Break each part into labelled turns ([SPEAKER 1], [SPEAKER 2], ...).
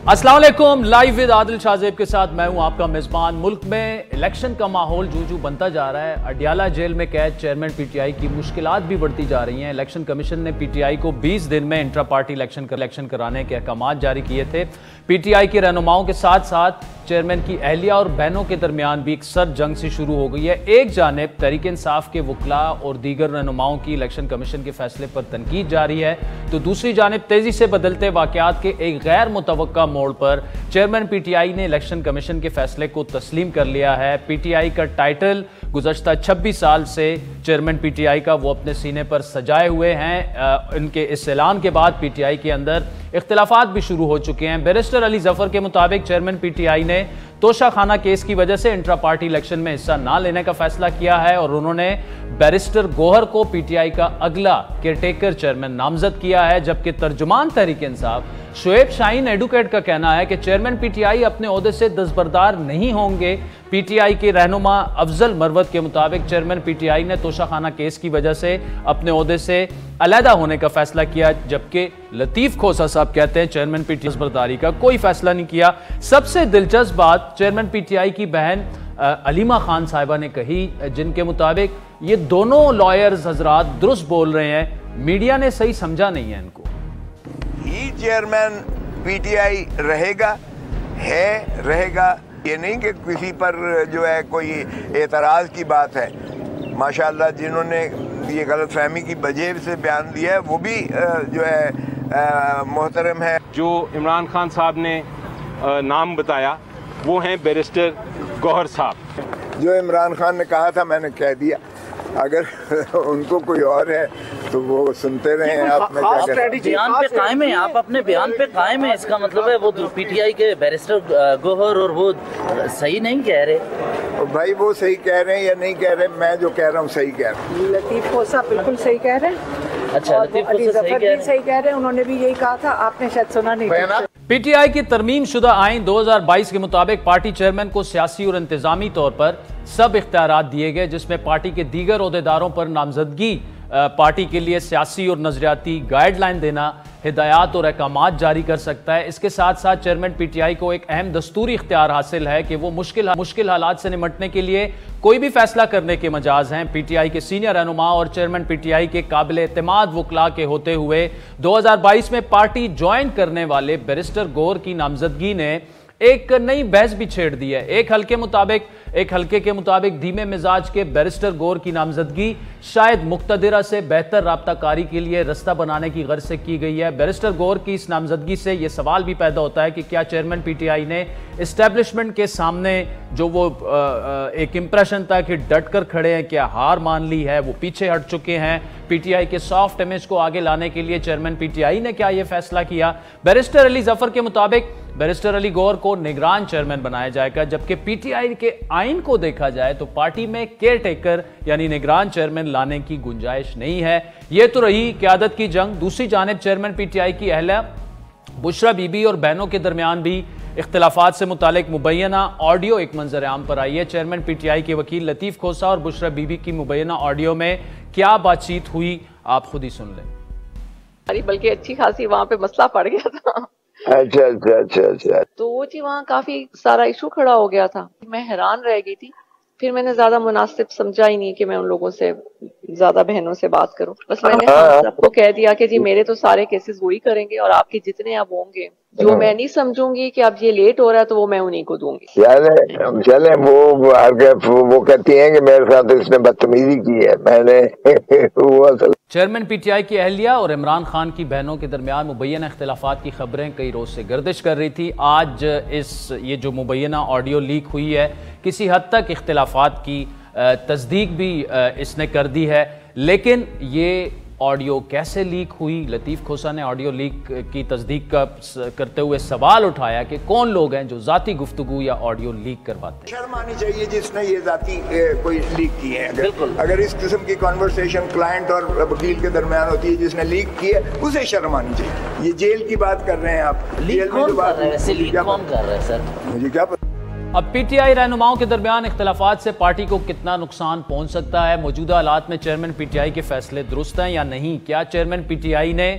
[SPEAKER 1] अस्सलाम वालेकुम। Live with Adil Shahzeb के साथ मैं हूं आपका मेजबान। मुल्क में इलेक्शन का माहौल जू बनता जा रहा है। अडियाला जेल में कैद चेयरमैन पीटीआई की मुश्किलात भी बढ़ती जा रही हैं। इलेक्शन कमीशन ने पीटीआई को 20 दिन में इंट्रा पार्टी इलेक्शन कराने के अहकाम जारी किए थे। पीटीआई के रहनुमाओं के साथ साथ चेयरमैन की अहलिया और बहनों के दरमियान भी एक सर्द जंग सी शुरू हो गई है। एक जानिब तहरीक इंसाफ के वकला और दीगर रहनुमाओं की इलेक्शन कमीशन के फैसले पर तनकीद जारी है, तो दूसरी जानिब तेजी से बदलते वाकयात के एक गैर मुतवक्का मोड़ पर चेयरमैन पीटीआई ने इलेक्शन कमीशन के फैसले को तस्लीम कर लिया है। पीटीआई का टाइटल गुज़श्ता 26 साल से चेयरमैन पीटीआई का वो अपने सीने पर सजाए हुए हैं। इनके इस ऐलान के बाद पीटीआई के अंदर इख्तिलाफात भी शुरू हो चुके हैं। बैरिस्टर अली जफर के मुताबिक चेयरमैन पीटीआई ने तोशाखाना केस की वजह से इंट्रा पार्टी इलेक्शन में हिस्सा ना लेने का फैसला किया है और उन्होंने बैरिस्टर गोहर को पीटीआई का अगला केयरटेकर चेयरमैन नामजद किया है। जबकि तर्जुमान तहरीक इंसाफ शुएब शाहीन एडवोकेट का कहना है कि चेयरमैन पीटीआई अपने ओहदे से दस्तबरदार नहीं होंगे। पीटीआई के रहनुमा अफजल मरवत के मुताबिक चेयरमैन पीटीआई ने तोशाखाना केस की वजह से अपने ओहदे से अलहदा होने का फैसला किया, जबकि लतीफ खोसा साहब कहते हैं चेयरमैन पीटीआई दस्तबरदारी का कोई फैसला नहीं किया। सबसे दिलचस्प बात चेयरमैन पीटीआई की बहन अलीमा खान साहिबा ने कही, जिनके मुताबिक ये दोनों लॉयर्स हजरात दुरुस्त बोल रहे हैं, मीडिया ने सही समझा नहीं है इनको।
[SPEAKER 2] ही चेयरमैन पीटीआई रहेगा, ये नहीं कि किसी पर जो है कोई एतराज़ की बात है। माशाअल्लाह जिन्होंने ये गलतफहमी की वजह से बयान दिया है वो भी जो है मोहतरम है।
[SPEAKER 3] जो इमरान खान साहब ने नाम बताया वो हैं बैरिस्टर गौहर साहब।
[SPEAKER 2] जो इमरान खान ने कहा था मैंने कह दिया, अगर उनको कोई और है तो वो सुनते रहे। आप
[SPEAKER 4] बयान पे कायम है, आप अपने बयान पे कायम है, इसका मतलब है वो पीटीआई के बैरिस्टर गौहर और वो सही नहीं कह रहे।
[SPEAKER 2] भाई वो सही कह रहे हैं या नहीं कह रहे, मैं जो कह रहा हूँ सही कह रहा हूँ।
[SPEAKER 5] लतीफ खोसा बिल्कुल सही कह रहे हैं।
[SPEAKER 4] अच्छा, लतीफ खोसा सही कह रहे हैं, उन्होंने भी यही कहा था, आपने शायद सुना नहीं।
[SPEAKER 1] पीटीआई की तरमीम शुदा आइन 2022 के मुताबिक पार्टी चेयरमैन को सियासी और इंतजामी तौर पर सब इख्तियारात दिए गए, जिसमें पार्टी के दीगर ओहदेदारों पर नामजदगी, पार्टी के लिए सियासी और नजरियाती गाइडलाइन देना, हिदायत और अहकामात जारी कर सकता है। इसके साथ साथ चेयरमैन पीटीआई को एक अहम दस्तूरी इख्तियार हासिल है कि वो मुश्किल हालात से निमटने के लिए कोई भी फैसला करने के मजाज हैं। पीटीआई के सीनियर रहनुमा और चेयरमैन पीटीआई के काबिल एतमाद वकला के होते हुए 2022 में पार्टी ज्वाइन करने वाले बैरिस्टर गौहर की नामजदगी ने एक नई बहस भी छेड़ दी है। एक हल्के के मुताबिक धीमे मिजाज के बैरिस्टर गौहर की नामजदगी शायद मुक्तदिरा से बेहतर राब्ताकारी के लिए रास्ता बनाने की गर्ज से की गई है। बैरिस्टर गौहर की इस नामजदगी से यह सवाल भी पैदा होता है कि क्या चेयरमैन पीटीआई ने इस्टेब्लिशमेंट के सामने जो वो एक इंप्रेशन था कि डट कर खड़े हैं, क्या हार मान ली है, वो पीछे हट चुके हैं। पीटीआई के सॉफ्ट इमेज को आगे लाने के लिए चेयरमैन पीटीआई ने क्या यह फैसला किया। बैरिस्टर अली जफर के मुताबिक बैरिस्टर अली गौहर को निगरान चेयरमैन बनाया जाएगा, जबकि पीटीआई के आइन को देखा जाए तो पार्टी में केयर टेकर यानी निगरान चेयरमैन लाने की गुंजाइश नहीं है। यह तो रही क़यादत की जंग। दूसरी जानिब चेयरमैन पीटीआई की अहलिया बुशरा बीबी और बहनों के दरमियान भी इख्तिलाफात से मुतालिक मुबैना ऑडियो एक मंजर आम पर आई है। चेयरमैन पीटीआई के वकील लतीफ खोसा और बुशरा बीबी की मुबैना ऑडियो में क्या बातचीत हुई, आप खुद ही सुन लें।
[SPEAKER 6] बल्कि अच्छी खासी वहाँ पे मसला पड़ गया था।
[SPEAKER 2] अच्छा।
[SPEAKER 6] तो वो जी वहाँ काफी सारा इशू खड़ा हो गया था, मैं हैरान रह गई थी। फिर मैंने ज्यादा मुनासिब समझा ही नहीं कि मैं उन लोगों से ज्यादा बहनों से बात करूं। बस मैंने सबको कह दिया कि जी मेरे तो सारे केसेस वही करेंगे और आपके जितने अब होंगे जो मैं नहीं समझूंगी कि अब ये लेट हो रहा है तो वो मैं उन्हीं को दूंगी।
[SPEAKER 2] चले वो कहती हैं कि मेरे साथ तो इसने बदतमीजी की है, मैंने
[SPEAKER 1] चेयरमैन पीटीआई की अहलिया और इमरान खान की बहनों के दरमियान मुबैना इख्तिलाफात की खबरें कई रोज से गर्दिश कर रही थी। आज ये जो मुबैना ऑडियो लीक हुई है किसी हद तक इख्तिलाफात की तस्दीक भी इसने कर दी है, लेकिन ये ऑडियो कैसे लीक हुई। लतीफ खोसा ने ऑडियो लीक की तस्दीक करते हुए सवाल उठाया कि कौन लोग हैं जो जाती गुफ्तगू या ऑडियो लीक करवाते हैं।
[SPEAKER 2] शर्म आनी चाहिए जिसने ये जाती कोई लीक की है। अगर इस किस्म की कॉन्वर्सेशन क्लाइंट और वकील के दरमियान होती है जिसने लीक की है उसे शर्म आनी चाहिए। ये जेल की बात कर रहे हैं आप, जेल में जो बात
[SPEAKER 4] कौन कर रहा है सर,
[SPEAKER 2] मुझे क्या पता।
[SPEAKER 1] अब पीटीआई रहनुमाओं के दरमियान इख्तिलाफात से पार्टी को कितना नुकसान पहुंच सकता है। मौजूदा हालात में चेयरमैन पीटीआई के फैसले दुरुस्त हैं या नहीं। क्या चेयरमैन पीटीआई ने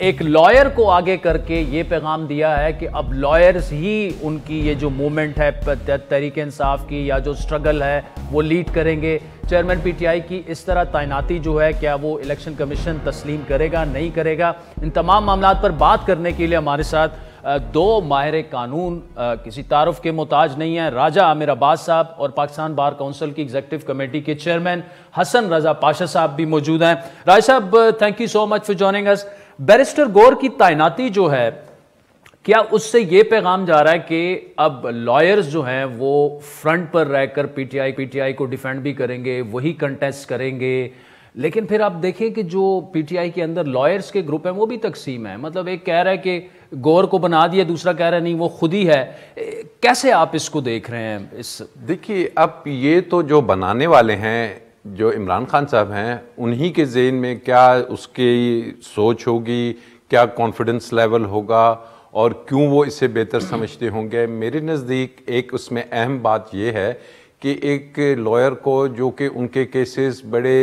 [SPEAKER 1] एक लॉयर को आगे करके ये पैगाम दिया है कि अब लॉयर्स ही उनकी ये जो मूवमेंट है तहरीक इंसाफ की या जो स्ट्रगल है वो लीड करेंगे। चेयरमैन पीटीआई की इस तरह तैनाती जो है, क्या वो इलेक्शन कमीशन तस्लीम करेगा, नहीं करेगा? इन तमाम मामलों पर बात करने के लिए हमारे साथ दो माहिर कानून किसी तारुफ के मोहताज नहीं है, राजा आमिर अब्बास साहब और पाकिस्तान बार काउंसिल की एग्जीक्यूटिव कमेटी के चेयरमैन हसन रजा पाशा साहब भी मौजूद हैं। Raja sahab, thank you so much for joining us. Barrister Gohar की तैनाती जो है, क्या उससे ये पैगाम जा रहा है कि अब लॉयर्स जो हैं वो फ्रंट पर रहकर पीटीआई को डिफेंड भी करेंगे, वही कंटेस्ट करेंगे, लेकिन फिर आप देखें कि जो पीटीआई के अंदर लॉयर्स के ग्रुप हैं वो भी तकसीम है, मतलब एक कह रहा है कि गौहर को बना दिया, दूसरा कह रहा है नहीं वो खुद ही है। कैसे आप इसको देख रहे हैं?
[SPEAKER 7] देखिए, अब ये तो जो बनाने वाले हैं, जो इमरान खान साहब हैं, उन्हीं के ज़हन में क्या उसकी सोच होगी, क्या कॉन्फिडेंस लेवल होगा और क्यों वो इसे बेहतर समझते होंगे। मेरे नज़दीक एक उसमें अहम बात यह है कि एक लॉयर को जो कि उनके केसेस बड़े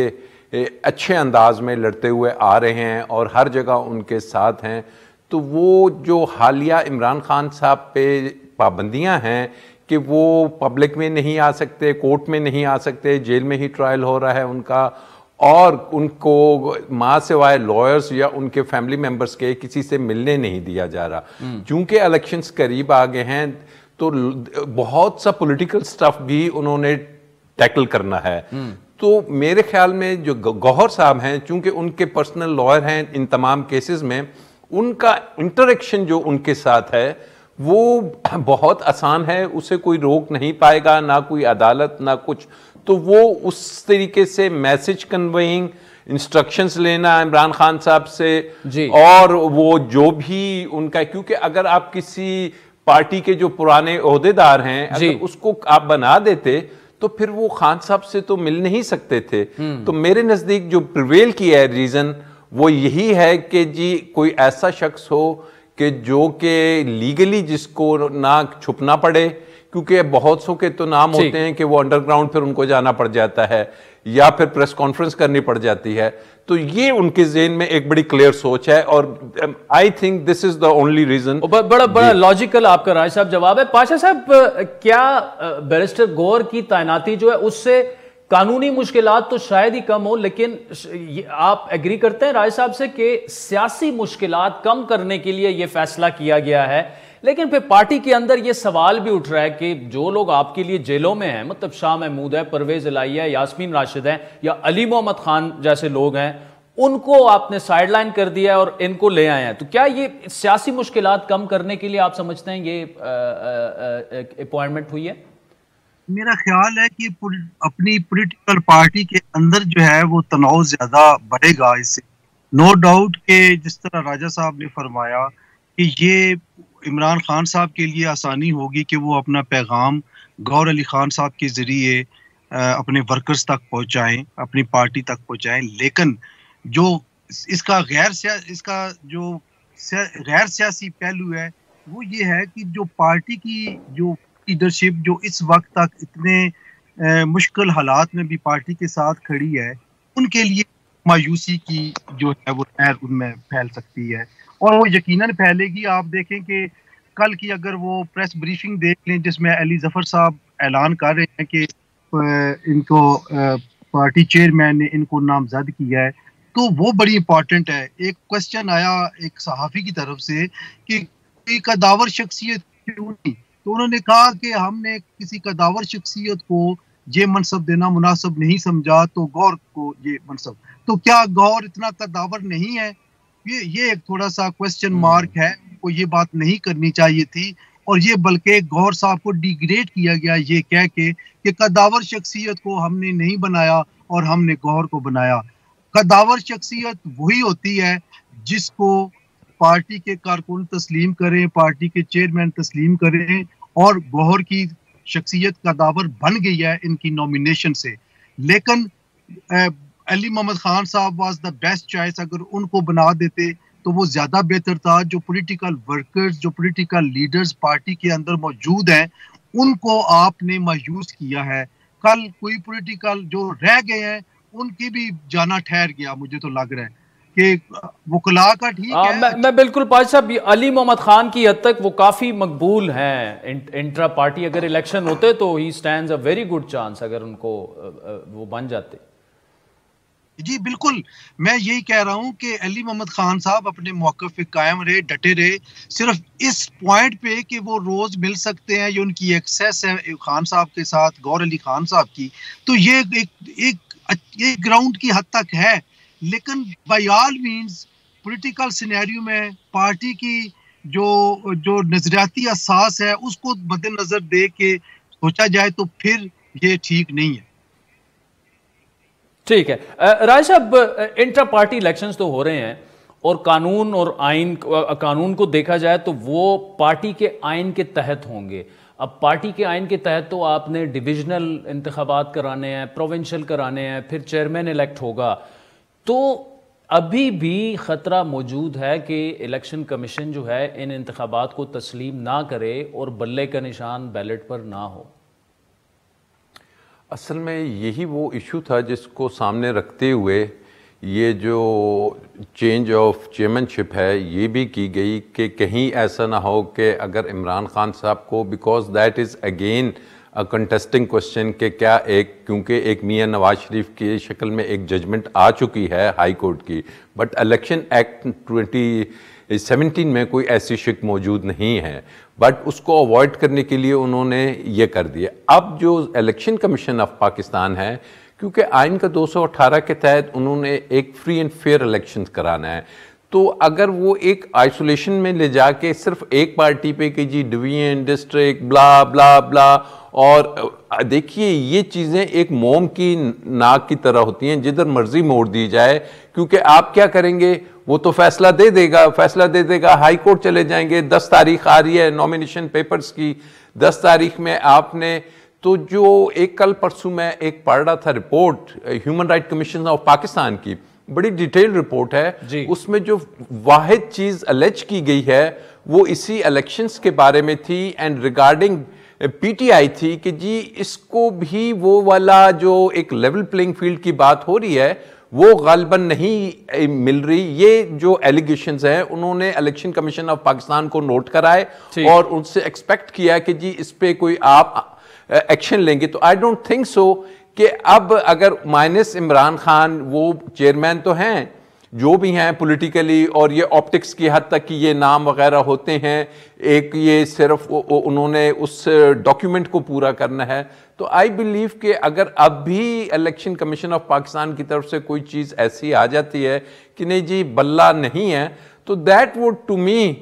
[SPEAKER 7] अच्छे अंदाज में लड़ते हुए आ रहे हैं और हर जगह उनके साथ हैं, तो वो जो हालिया इमरान खान साहब पे पाबंदियां हैं कि वो पब्लिक में नहीं आ सकते, कोर्ट में नहीं आ सकते, जेल में ही ट्रायल हो रहा है उनका, और उनको माँ सिवाय लॉयर्स या उनके फैमिली मेंबर्स के किसी से मिलने नहीं दिया जा रहा। चूंकि इलेक्शंस करीब आ गए हैं तो बहुत सा पॉलिटिकल स्टफ भी उन्होंने टैकल करना है। तो मेरे ख्याल में जो गौहर साहब हैं, चूंकि उनके पर्सनल लॉयर हैं इन तमाम केसेस में, उनका इंटरेक्शन जो उनके साथ है वो बहुत आसान है, उसे कोई रोक नहीं पाएगा, ना कोई अदालत ना कुछ। तो वो उस तरीके से मैसेज कन्वेइंग, इंस्ट्रक्शंस लेना इमरान खान साहब से जी, और वो जो भी उनका, क्योंकि अगर आप किसी पार्टी के जो पुराने ओहदेदार हैं अगर उसको आप बना देते तो फिर वो खान साहब से तो मिल नहीं सकते थे। तो मेरे नजदीक जो प्रिवेल की है रीजन वो यही है कि जी कोई ऐसा शख्स हो कि जो कि लीगली जिसको ना छुपना पड़े, क्योंकि बहुत सौ के तो नाम होते हैं कि वो अंडरग्राउंड फिर उनको जाना पड़ जाता है या फिर प्रेस कॉन्फ्रेंस करनी पड़ जाती है। तो ये उनके ज़हन में एक बड़ी क्लियर सोच है और I think this is the only reason.
[SPEAKER 1] बड़ा लॉजिकल आपका राय साहब जवाब है। पाशा साहब, क्या बैरिस्टर गौहर की तैनाती जो है उससे कानूनी मुश्किलात तो शायद ही कम हो, लेकिन आप एग्री करते हैं राय साहब से कि सियासी मुश्किलात कम करने के लिए यह फैसला किया गया है? लेकिन फिर पार्टी के अंदर यह सवाल भी उठ रहा है कि जो लोग आपके लिए जेलों में हैं, मतलब शाह महमूद है, परवेज इलाही है, यास्मीन राशिद है या अली मोहम्मद खान जैसे लोग हैं, उनको आपने साइडलाइन कर दिया और इनको ले आए हैं, तो क्या ये सियासी मुश्किलात कम करने के लिए आप समझते हैं ये अपॉइंटमेंट हुई है?
[SPEAKER 8] मेरा ख्याल है कि अपनी पॉलिटिकल पार्टी के अंदर जो है वो तनाव ज्यादा बढ़ेगा इससे। नो डाउट के जिस तरह राजा साहब ने फरमाया कि ये इमरान खान साहब के लिए आसानी होगी कि वो अपना पैगाम गौहर अली खान साहब के जरिए अपने वर्कर्स तक पहुंचाएं, अपनी पार्टी तक पहुंचाएं, लेकिन जो इसका गैर सियासी पहलू है वो ये है कि जो पार्टी की जो लीडरशिप जो इस वक्त तक इतने मुश्किल हालात में भी पार्टी के साथ खड़ी है, उनके लिए मायूसी की जो है वो लहर उनमें फैल सकती है और वो यकीनन फैलेगी। आप देखें कि कल की अगर वो प्रेस ब्रीफिंग देख लें जिसमें अली जफर साहब ऐलान कर रहे हैं कि इनको पार्टी चेयरमैन ने इनको नामजद किया है, तो वो बड़ी इंपॉर्टेंट है। एक क्वेश्चन आया एक सहाफ़ी की तरफ से कि कोई कदावर शख्सियत क्यों नहीं, तो उन्होंने कहा कि हमने किसी कदावर शख्सियत को ये मनसब देना मुनासिब नहीं समझा तो गौहर को ये मनसब, तो क्या गौहर इतना कदावर नहीं है? ये एक थोड़ा सा क्वेश्चन मार्क है। उनको ये बात नहीं करनी चाहिए थी और ये बल्कि गौहर साहब को डिग्रेड किया गया ये कह के कि कदावर शख्सियत को हमने नहीं बनाया और हमने गौहर को बनाया। कदावर शख्सियत वही होती है जिसको पार्टी के कारकुन तस्लीम करें, पार्टी के चेयरमैन तस्लीम करें, और गौहर की शख्सियत कदावर बन गई है इनकी नॉमिनेशन से। लेकिन अली मोहम्मद खान साहब वाज द बेस्ट चॉइस, अगर उनको बना देते तो वो ज्यादा बेहतर था। जो पॉलिटिकल वर्कर्स, जो पॉलिटिकल लीडर्स पार्टी के अंदर मौजूद हैं, उनको आपने मायूस किया है। कल कोई पॉलिटिकल जो रह गए हैं उनकी भी जाना ठहर गया, मुझे तो लग रहा है। कि वकला का ठीक है।
[SPEAKER 1] मैं बिल्कुल पाशा साहब, अली मोहम्मद खान की हद तक वो काफी मकबूल हैं इंट्रा पार्टी, अगर इलेक्शन होते तो he stands a very good chance अगर उनको वो बन जाते।
[SPEAKER 8] जी बिल्कुल, मैं यही कह रहा हूं कि अली मोहम्मद खान साहब अपने मौक़िफ़ पे कायम रहे, डटे रहे। सिर्फ इस पॉइंट पे कि वो रोज मिल सकते हैं, ये उनकी एक्सेस है खान साहब के साथ, गौर अली खान साहब की, तो ये एक ग्राउंड की हद तक है। लेकिन by all means political scenario में पार्टी की जो नजरियाती असास है उसको मद्देनजर दे के सोचा जाए तो फिर ये ठीक नहीं है।
[SPEAKER 1] ठीक है राय साहब, इंटर पार्टी इलेक्शंस तो हो रहे हैं और कानून और आइन, कानून को देखा जाए तो वो पार्टी के आइन के तहत होंगे। अब पार्टी के आइन के तहत तो आपने डिविजनल इंतखाबात कराने हैं, प्रोविंशियल कराने हैं, फिर चेयरमैन इलेक्ट होगा, तो अभी भी ख़तरा मौजूद है कि इलेक्शन कमीशन जो है इन इंतखाबात को तस्लीम ना करे और बल्ले का निशान बैलेट पर ना हो।
[SPEAKER 7] असल में यही वो इशू था जिसको सामने रखते हुए ये जो चेंज ऑफ चेयरमैनशिप है ये भी की गई कि कहीं ऐसा ना हो कि अगर इमरान खान साहब को, because that is again a contesting question कि क्या क्योंकि एक मियां नवाज शरीफ की शक्ल में एक जजमेंट आ चुकी है हाई कोर्ट की, बट इलेक्शन एक्ट 2017 में कोई ऐसी शिक मौजूद नहीं है, बट उसको अवॉइड करने के लिए उन्होंने ये कर दिया। अब जो इलेक्शन कमीशन ऑफ पाकिस्तान है, क्योंकि आइन का 218 के तहत उन्होंने एक फ्री एंड फेयर इलेक्शन कराना है, तो अगर वो एक आइसोलेशन में ले जाके सिर्फ एक पार्टी पे कि जी डिवीजन, डिस्ट्रिक्ट, ब्ला ब्ला ब्ला, और देखिए ये चीज़ें एक मोम की नाक की तरह होती हैं, जिधर मर्जी मोड़ दी जाए, क्योंकि आप क्या करेंगे, वो तो फैसला दे देगा, हाई कोर्ट चले जाएंगे, 10 तारीख आ रही है नॉमिनेशन पेपर्स की, 10 तारीख में आपने तो जो एक कल परसों में एक पढ़ रहा था report human right commission of Pakistan की, बड़ी डिटेल रिपोर्ट है, उसमें जो वाहिद चीज़ अलेज की गई है वो इसी इलेक्शंस के बारे में थी एंड रिगार्डिंग पीटीआई थी कि जी इसको भी वो वाला जो एक लेवल प्लेइंग फील्ड की बात हो रही है वो गालिबन नहीं मिल रही। ये जो एलिगेशंस हैं उन्होंने इलेक्शन कमीशन ऑफ पाकिस्तान को नोट कराए और उनसे एक्सपेक्ट किया कि जी इस पे कोई आप एक्शन लेंगे, तो आई डोंट थिंक सो कि अब अगर माइनस इमरान खान, वो चेयरमैन तो हैं जो भी हैं पॉलिटिकली, और ये ऑप्टिक्स की हद तक कि ये नाम वगैरह होते हैं, एक ये सिर्फ उन्होंने उस डॉक्यूमेंट को पूरा करना है, तो आई बिलीव कि अगर अब भी इलेक्शन कमीशन ऑफ पाकिस्तान की तरफ से कोई चीज़ ऐसी आ जाती है कि नहीं जी बल्ला नहीं है, तो दैट वुड टू मी,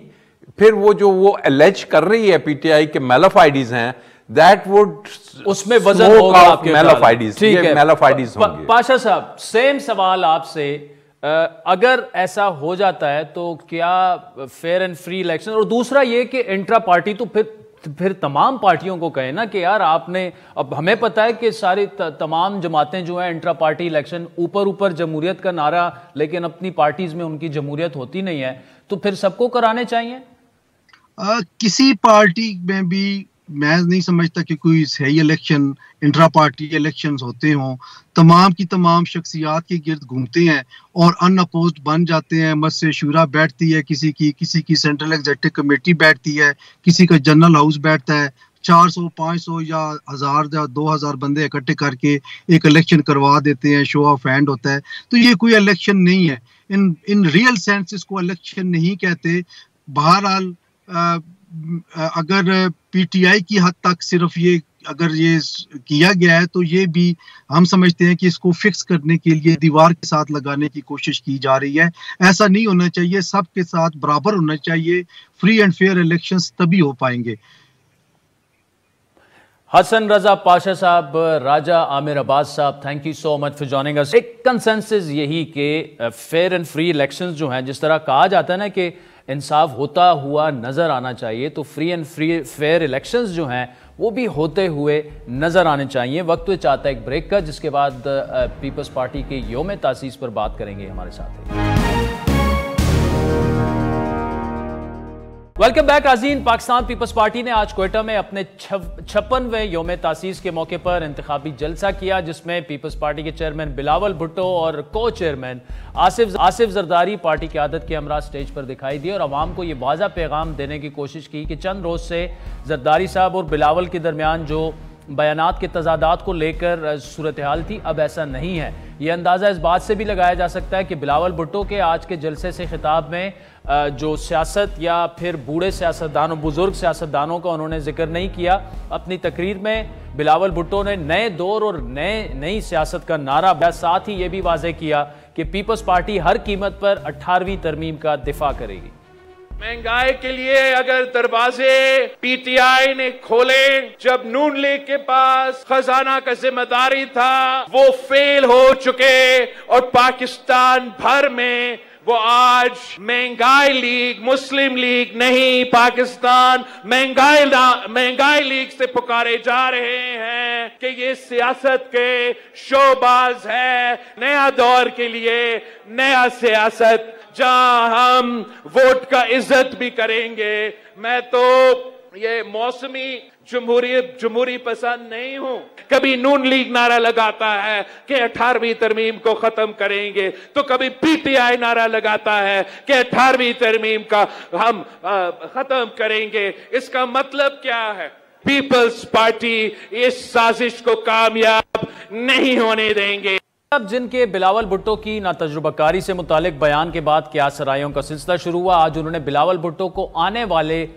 [SPEAKER 7] फिर वो एलेज कर रही है पीटीआई के मेलाफाइडीज हैं, दैट वुड
[SPEAKER 1] उसमें वजन होगा आपके
[SPEAKER 7] मेलाफाइडीज, ठीक है, मेलाफाइडीज होंगे।
[SPEAKER 1] पाशा साहब, सेम सवाल आपसे, अगर ऐसा हो जाता है तो क्या फेयर एंड फ्री इलेक्शन, और दूसरा ये कि इंट्रा पार्टी तो फिर तमाम पार्टियों को कहे ना कि यार आपने, अब हमें पता है कि सारी तमाम जमातें जो हैं इंट्रा पार्टी इलेक्शन, ऊपर जमहूरियत का नारा, लेकिन अपनी पार्टीज में उनकी जमहूरियत होती नहीं है, तो फिर सबको कराने चाहिए।
[SPEAKER 8] किसी पार्टी में भी मैं नहीं समझता कि कोई सही इलेक्शन, इंट्रा पार्टी इलेक्शंस होते हों, तमाम की तमाम शख्सियात के गिर्द घूमते हैं और अनअपोज्ड बन जाते हैं। मस्से शूरा बैठती है, किसी की सेंट्रल एग्जीक्यूटिव कमेटी बैठती है, किसी का जनरल हाउस बैठता है, 400, 500 या 1000 या 2000 बंदे इकट्ठे करके एक इलेक्शन करवा देते हैं, शो ऑफ हैंड होता है। तो ये कोई इलेक्शन नहीं है, इन रियल सेंस इसको इलेक्शन नहीं कहते। बहरहाल अगर पीटीआई की हद तक सिर्फ ये अगर ये किया गया है तो ये भी हम समझते हैं कि इसको फिक्स करने के लिए दीवार के साथ लगाने की कोशिश की जा रही है। ऐसा नहीं होना चाहिए, सबके साथ बराबर होना चाहिए। फ्री एंड फेयर इलेक्शंस तभी हो पाएंगे।
[SPEAKER 1] हसन रजा पाशा साहब, राजा आमिर अब्बास साहब, thank you so much for joining अस। एक कंसेंसस यही कि फेयर एंड फ्री इलेक्शंस जो हैं, जिस तरह कहा जाता है ना कि इंसाफ होता हुआ नजर आना चाहिए, तो फ्री एंड फेयर इलेक्शंस जो हैं वो भी होते हुए नजर आने चाहिए। वक्त चाहता है एक ब्रेक का, जिसके बाद पीपल्स पार्टी के योम तासीस पर बात करेंगे हमारे साथ। वेलकम बैक नाज़रीन। पाकिस्तान पीपल्स पार्टी ने आज क्वेटा में अपने 56वें यौम तासीस के मौके पर इंतखाबी जलसा किया, जिसमें पीपल्स पार्टी के चेयरमैन बिलावल भुट्टो और को चेयरमैन आसिफ जरदारी पार्टी की आदत के हमरा स्टेज पर दिखाई दिए और आवाम को यह वाज़ा पैगाम देने की कोशिश की कि चंद रोज से जरदारी साहब और बिलावल के दरमियान जो बयानात के तजादात को लेकर सूरत हाल थी, अब ऐसा नहीं है। यह अंदाज़ा इस बात से भी लगाया जा सकता है कि बिलावल भुट्टो के आज के जलसे से खिताब में जो सियासत या फिर बूढ़े सियासतदानों, बुजुर्ग सियासतदानों का उन्होंने जिक्र नहीं किया। अपनी तकरीर में बिलावल भुट्टो ने नए दौर और नई सियासत का नारा दिया, साथ ही ये भी वाज़ेह किया कि पीपल्स पार्टी हर कीमत पर 18वीं तरमीम का दिफा करेगी।
[SPEAKER 9] महंगाई के लिए अगर दरवाजे पीटीआई ने खोले, जब नून लीग के पास खजाना का जिम्मेदारी था, वो फेल हो चुके और पाकिस्तान भर में वो आज महंगाई लीग, मुस्लिम लीग नहीं, पाकिस्तान महंगाई लीग से पुकारे जा रहे हैं कि ये सियासत के शोबाज है। नया दौर के लिए नया सियासत, जहां हम वोट का इज्जत भी करेंगे। मैं तो ये मौसमी जमहूरी पसंद नहीं हूं। कभी नून लीग नारा लगाता है कि 18वीं तरमीम को खत्म करेंगे, तो कभी पीटीआई नारा लगाता है कि 18वीं तरमीम का हम खत्म करेंगे। इसका मतलब क्या है? पीपल्स पार्टी इस साजिश को कामयाब नहीं होने देंगे।
[SPEAKER 1] अब जिनके बिलावल भुट्टो की नातजुर्बाकारी से मुतालिक बयान के बाद क्या सरायों का सिलसिला शुरू हुआ, आज उन्होंने बिलावल भुट्टो को आने वाले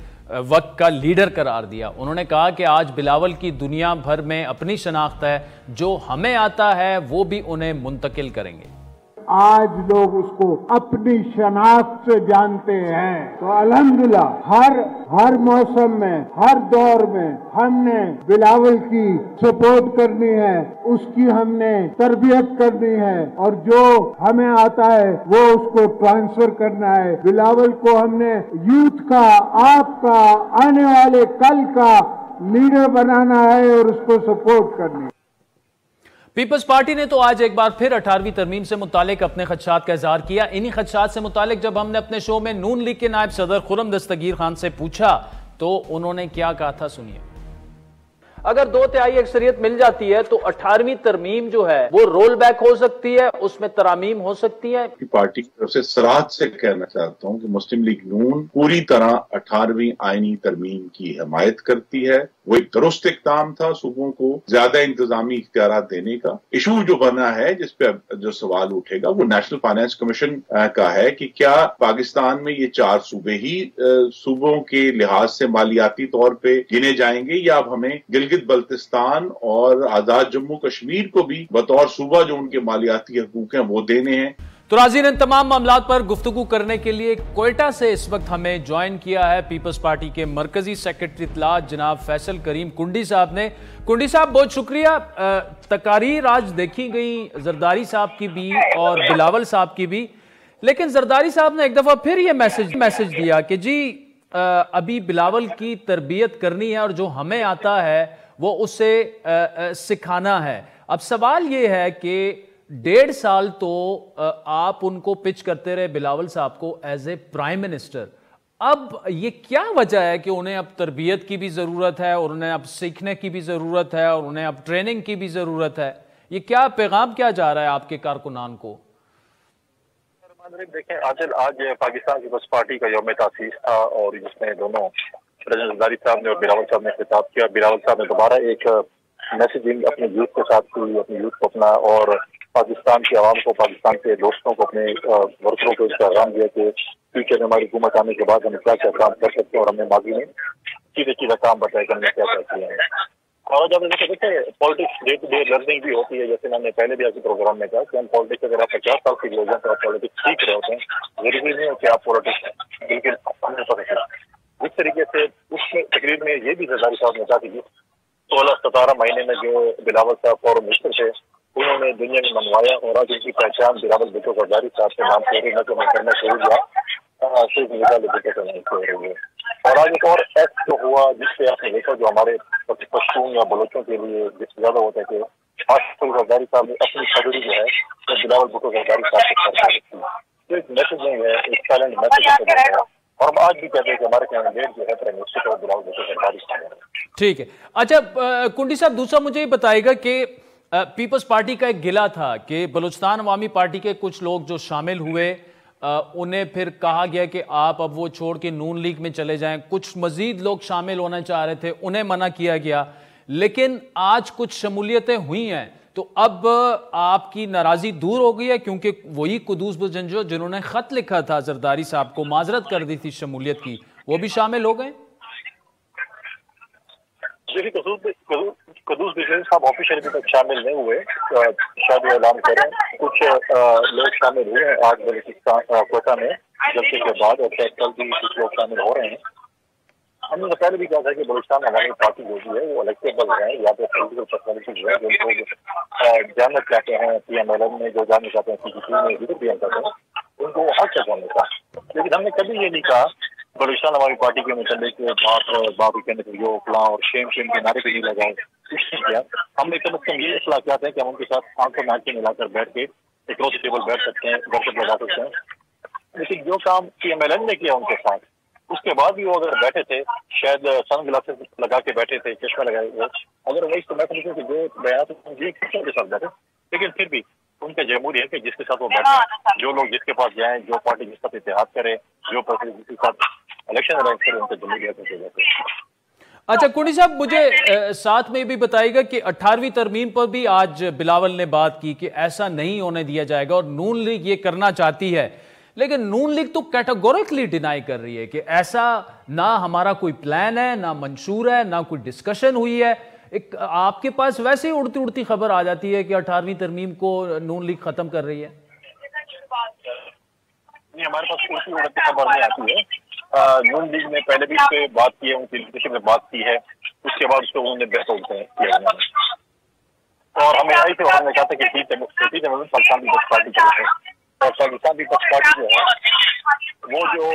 [SPEAKER 1] वक्त का लीडर करार दिया। उन्होंने कहा कि आज बिलावल की दुनिया भर में अपनी शनाख्त है, जो हमें आता है वो भी उन्हें मुंतकिल करेंगे।
[SPEAKER 10] आज लोग उसको अपनी शनाख्त से जानते हैं, तो अल्हम्दुलिल्लाह हर मौसम में, हर दौर में हमने बिलावल की सपोर्ट करनी है, उसकी हमने तरबियत करनी है और जो हमें आता है वो उसको ट्रांसफर करना है। बिलावल को हमने यूथ का, आपका, आने वाले कल का लीडर बनाना है और उसको सपोर्ट करनी है।
[SPEAKER 1] पीपल्स पार्टी ने तो आज एक बार फिर 18वीं तरमीम से मुतालिक अपने खदशात का इजहार किया। इन्हीं खदशात से मुतालिक जब हमने अपने शो में नून लीग के नायब सदर खुर्रम दस्तगीर खान से पूछा तो उन्होंने क्या कहा था, सुनिए। अगर 2/3 अक्सरियत मिल जाती है तो 18वीं तरमीम जो है वो रोल बैक हो सकती है, उसमें तरामीम हो सकती है।
[SPEAKER 11] पार्टी की तरफ से सराहत से कहना चाहता हूं कि मुस्लिम लीग नून पूरी तरह 18वीं आईनी तरमीम की हिमायत करती है। वो एक दुरुस्त इक़दाम था सूबों को ज्यादा इंतजामी इख्तियार देने का। इशू जो बना है, जिस पे जो सवाल उठेगा, वो नेशनल फाइनेंस कमीशन का है कि क्या पाकिस्तान में ये 4 सूबे ही सूबों के लिहाज से मालियाती तौर पे गिने जाएंगे, या अब हमें गिलगित बल्तिस्तान और आजाद जम्मू कश्मीर को भी बतौर सूबा जो उनके मालियाती हकूक हैं वो देने हैं।
[SPEAKER 1] तो नाज़रीन, इन तमाम मामलात पर गुफ्तगू करने के लिए क्वेटा से इस वक्त हमें ज्वाइन किया है पीपल्स पार्टी के मरकजी सेक्रेटरी इत्तलात जनाब फैसल करीम कुंडी साहब ने। कुंडी साहब, बहुत शुक्रिया। तकारीर आज देखी गई जरदारी साहब की भी और बिलावल साहब की भी, लेकिन जरदारी साहब ने एक दफा फिर ये मैसेज दिया कि जी अभी बिलावल की तरबियत करनी है और जो हमें आता है वो उसे सिखाना है। अब सवाल ये है कि 1.5 साल तो आप उनको पिच करते रहे बिलावल साहब को एज ए प्राइम मिनिस्टर। अब ये क्या वजह है कि उन्हें अब तरबियत की भी जरूरत है और उन्हें अब सीखने की भी जरूरत है और उन्हें अब ट्रेनिंग की भी जरूरत है? ये क्या पैगाम क्या जा रहा है आपके कारकुनान को?
[SPEAKER 12] देखें आदिल, आज पाकिस्तान पीपल्स पार्टी का यौम तासीस था और जिसमें दोनों प्रेसिडेंट जरदारी साहब ने और बिलावल साहब ने खिताब किया। बिलावल साहब ने दोबारा एक मैसेजिंग अपने यूथ के साथ की, अपने यूथ को अपना और पाकिस्तान की आवाम को, पाकिस्तान के दोस्तों को, अपने वर्करों को इसका पैगाम दिया कि फ्यूचर में हमारी हुकूमत आने के बाद हम क्या क्या काम कर सकते हैं और हमने माजी में सीधे काम बताया कि हमने क्या क्या किया है। और जब देखिए politics day to day learning भी होती है, जैसे मैंने पहले भी आपके प्रोग्राम में कहा कि हम पॉलिटिक्स अगर आप 50 साल की योजना तो आप पॉलिटिक्स सीख रहे होते हैं, जरूरी नहीं है कि आप पॉलिटिक्स बिल्कुल हमने पता। इस तरीके से उस तकरीर में ये भी जरदारी साहब ने कहा कि 16-17 महीने में जो बिलावल साहब फॉरेन मिनिस्टर थे उन्होंने दुनिया में मनवाया और आज उनकी पहचान बिलावल भुट्टो जरदारी साहब के नाम से करना शुरू किया, सिर्फ बिलावल भुट्टो का नाम से हो रही है। और आज एक और एक्ट जो हुआ जिससे आपने देखा जो हमारे पश्तून या बलोचों के लिए जिससे ज्यादा होता है कि आज जरदारी साहब ने अपनी पगड़ी जो है वो बिलावल भुट्टो जरदारी साहब के साथ रखी। तो एक मैसेज नहीं है, एक साइलेंट मैसेज है और हम आज भी कहते हैं कि हमारे कैंडिडेट जो है प्राइम मिनिस्टर और बिलावल भुट्टो सरकारी शामिल है।
[SPEAKER 1] ठीक है। अच्छा कुंडी साहब, दूसरा मुझे ये बताएगा कि पीपल्स पार्टी का एक गिला था कि बलूचिस्तान अवामी पार्टी के कुछ लोग जो शामिल हुए उन्हें फिर कहा गया कि आप अब वो छोड़ के नून लीग में चले जाएं। कुछ मजीद लोग शामिल होना चाह रहे थे, उन्हें मना किया गया, लेकिन आज कुछ शमूलियतें हुई हैं, तो अब आपकी नाराजगी दूर हो गई है? क्योंकि वही कुदूस बुजंजो जिन्होंने खत लिखा था जरदारी साहब को, माजरत कर दी थी शमूलियत की, वो भी शामिल हो गए?
[SPEAKER 12] कुदूस बुजंजो साहब ऑफिशियल अभी तक शामिल नहीं हुए, शायद ऐलान करें। कुछ लोग शामिल हुए हैं आज बलूचिस्तान कोटा में जलसे के बाद, और शायद कल भी कुछ लोग शामिल हो रहे हैं। हमने पहले भी कहा था कि बलूचिस्तान अवामी पार्टी जो भी है वो इलेक्टेबल है, या तो पॉलिटिकल पर्सनैलिटीज है जो लोग जानना चाहते हैं PMLN में, जो जानना चाहते हैं CPC में, भी चाहते हैं, उनको हक है जानने का। लेकिन हमने कभी ये नहीं कहा बलूचिस्तान अवामी पार्टी के मुताबिक बाप कहने को यो फलां और शेम के नारे पे नहीं लगाए, कुछ नहीं किया। हमने कम से कम ये इस्लाह किया था कि हम उनके साथ आंखों में आंखें मिलाकर बैठ के एक रोज टेबल बैठ सकते हैं, गपशप लगा सकते हैं। लेकिन जो काम PMLN ने किया उनके साथ, उसके बाद भी वो अगर बैठे थे, शायद सन ग्लासेस लगा के बैठे थे, चश्मा लगाए हुए, अगर वही तो मैं समझूं कि जो बयान के साथ बैठे, लेकिन फिर भी उनका जमहूरी है कि जिसके साथ वो बैठे, जो लोग जिसके पास जाएं, जो पार्टी जिसके साथ इत्तेहाद करे, जो पार्टी जिसके साथ इलेक्शन अरेंज करे, उनका जमहूरी है।
[SPEAKER 1] अच्छा कुंडी साहब, मुझे साथ में भी बताइएगा कि 18वीं तरमीम पर भी आज बिलावल ने बात की कि ऐसा नहीं होने दिया जाएगा, और नून लीग ये करना चाहती है, लेकिन नून लीग तो कैटेगोरिकली डिनाई कर रही है कि ऐसा ना हमारा कोई प्लान है, ना मंशूर है, ना कोई डिस्कशन हुई है। एक आपके पास वैसे ही उड़ती उड़ती खबर आ जाती है कि 18वीं तरमीम को नून लीग खत्म कर रही है।
[SPEAKER 12] नहीं, हमारे पास उड़ती उड़ती खबर नहीं आती है। नून लीग ने पहले भी इस पे बात की है, उनकी लीडरशिप में बात की है, उसके बाद उसको उन्होंने बैकआउट किया, और हमें आई थी, हमने कहा था कि पाकिस्तान पीपल्स पार्टी चल रही है, और पाकिस्तान पीपल्स पार्टी जो है वो जो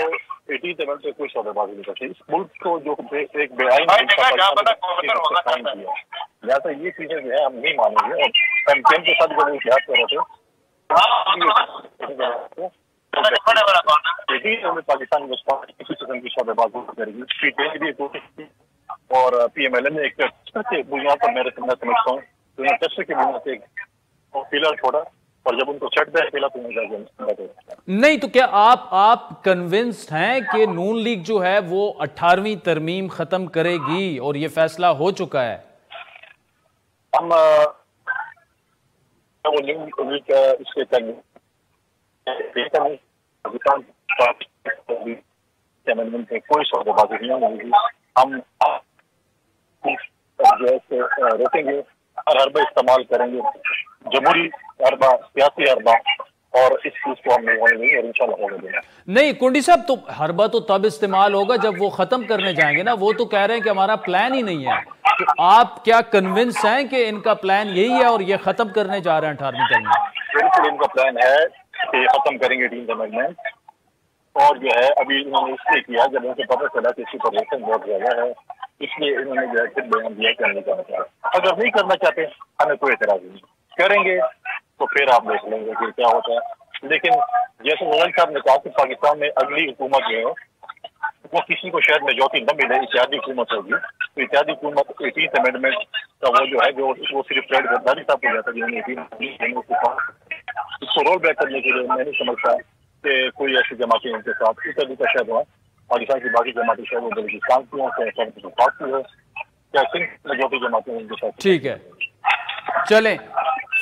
[SPEAKER 12] 18 अप्रैल पे कोई सौदेबाजी नहीं करती, इस मुल्क को जो एक बेआईन लिहाजा ये चीजें जो है हम नहीं मानेंगे। और कैंपेन के साथ जब इतिहास कर रहे थे पाकिस्तान किसी किस्म की सौदेबाजी करेगी, और PMLN ने एक बुनियाद पर मैं समझता हूँ टेस्ट की बुनियाद से पिलर छोड़ा, और जब उनको छट दिया पिला तो
[SPEAKER 1] नहीं, तो क्या आप कन्विंस्ड हैं कि नून लीग जो है वो 18वीं तरमीम खत्म करेगी और ये फैसला हो चुका है?
[SPEAKER 12] हम कोई सौदेबाजी नहीं होगी, हम रोकेंगे, हर हरबा इस्तेमाल करेंगे, जमहूरी हरबा, सियासी हरबा, और इस चीज को हम नहीं होने देंगे, और इंशाल्लाह होने देंगे।
[SPEAKER 1] नहीं कुंडी साहब, तो हरबा तो तब इस्तेमाल होगा जब वो खत्म करने जाएंगे ना, वो तो कह रहे हैं कि हमारा प्लान ही नहीं है। तो आप क्या कन्विंस हैं कि इनका प्लान यही है और ये खत्म करने जा रहे हैं 18वीं तरमीम?
[SPEAKER 12] बिल्कुल इनका प्लान है कि ये खत्म करेंगे 18th अमेंडमेंट, और जो है अभी इन्होंने इसलिए किया जब उनको पता चला कि इसकी पॉपुलेशन बहुत ज्यादा है, इसलिए इन्होंने जो है फिर बयान दिया कि नहीं करना चाहते। अगर नहीं करना चाहते हमें कोई एतराज नहीं, करेंगे तो फिर आप देख लेंगे कि क्या होता है। लेकिन जैसे मोहन साहब ने कहा कि पाकिस्तान में अगली हुकूमत जो है वो किसी को शायद मेजॉरिटी न मिले, इत्तेहादी हुकूमत होगी, तो इत्तेहादी हुकूमत 18th अमेंडमेंट का वो जो है जो वो सिर्फ फ्रेड गद्दारी साहब को जाता है, जिन्होंने इसको रोल बैक करने के लिए मैं नहीं समझता कि कोई ऐसी जमातें उनके साथ इस तरह का शायद हुआ। पाकिस्तान की बाकी जमातें शायद वो बलूचिस्तान की हो, मेजॉरिटी जमातें उनके साथ।
[SPEAKER 1] ठीक है, चलें।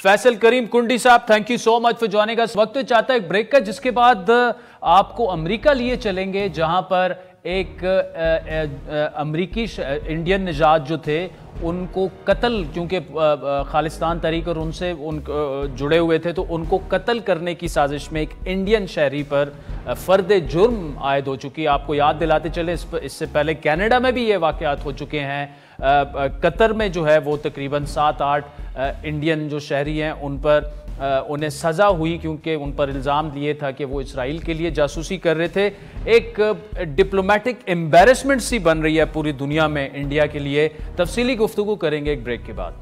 [SPEAKER 1] फैसल करीम कुंडी साहब, thank you so much for joining अस। वक्त तो चाहता है एक ब्रेक का, जिसके बाद आपको अमेरिका लिए चलेंगे, जहां पर एक अमरीकी इंडियन निजात जो थे उनको कत्ल, क्योंकि खालिस्तान तहरीक और उनसे जुड़े हुए थे, तो उनको कत्ल करने की साजिश में एक इंडियन शहरी पर फर्द जुर्म आयद हो चुकी है। आपको याद दिलाते चले, इससे पहले कनाडा में भी ये वाक़यात हो चुके हैं। कतर में जो है वो तकरीबन 7-8 इंडियन जो शहरी हैं उन पर उन्हें सज़ा हुई, क्योंकि उन पर इल्ज़ाम दिए था कि वो इसराइल के लिए जासूसी कर रहे थे। एक डिप्लोमेटिक एम्बैरेसमेंट सी बन रही है पूरी दुनिया में इंडिया के लिए। तफसीली गुफ्तगू करेंगे एक ब्रेक के बाद।